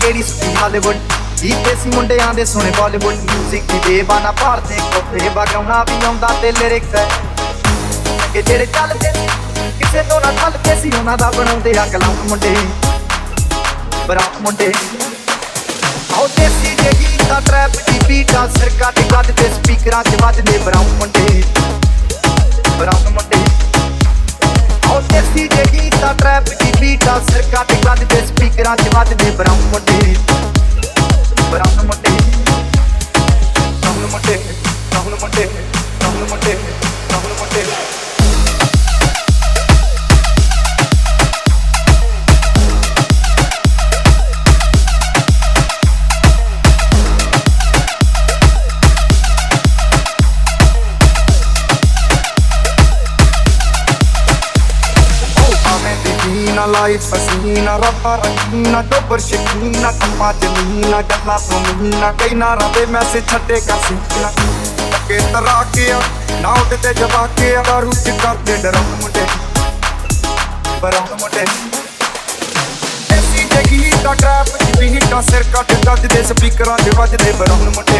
ਕਿਹੜੀ ਸੁਣੀ ਹਾਲੀਵੁੱਡ ਜੀ ਦੇਸੀ ਮੁੰਡਿਆਂ ਦੇ ਸੁਣੇ ਬਾਲੀਵੁੱਡ ਮਿਊਜ਼ਿਕ ਦੀ ਬੇਬਾਨਾ ਭਾਰਤੇ ਕੋਠੇ ਵਗਾਉਣਾ ਵੀ ਆਉਂਦਾ ਤੇ ਲਿਰਿਕਸ ਹੈ ਕਿ ਜਿਹੜੇ ਚੱਲਦੇ ਕਿਸੇ ਤੋਂ ਨਾ ਚੱਲਦੇ ਸੀ ਉਹਨਾਂ ਦਾ ਬਣਾਉਂਦੇ ਆ ਕਲਮ ਮੁੰਡੇ ਬਰਾਤ ਮੁੰਡੇ ਆਓ ਦੇਸੀ ਜੇ ਗੀਤਾਂ ਟਰੈਪ ਦੀ ਬੀਟਾਂ ਸਰਕਾ ਤੇ ਵੱਜਦੇ ਸਪੀਕਰਾਂ 'ਚ ਵੱਜਦੇ ਬਰਾਤ ਮੁੰਡੇ ਬਰਾਤ ਮੁੰਡੇ ਆਓ ਦੇਸੀ ਜੇ ਗੀਤਾਂ ਟਰੈਪ ਦੀ ਬੀਟਾਂ ਸਰਕਾ ਤੇ ਵੱਜਦੇ ਸਪੀਕਰਾਂ 'ਚ ਵੱਜਦੇ ਬਰਾਤ ਮੁੰਡੇ ਬਰਾਤ ਮੁੰਡੇ ਰਾਹੁਲ ਮੁੰਡੇ ਰਾਹੁਲ ਮੁੰਡੇ ਰਾਹੁਲ ਮੁੰਡੇ ਰਾਹੁਲ ਮੁੰਡੇ ना लाइफ हसीना रब्बा रहीना डोबर शकीना कम्मा जमीना गल्ला तो महीना कई ना रवे मैसेज छड्डे का सीना के तरा के ना उठते जवा के दारू च करते डराउन मुंडे बराउन मुंडे ऐसी जगी दा ट्रैप च बीटा सिर कट दे स्पीकरां च वजदे बराउन मुंडे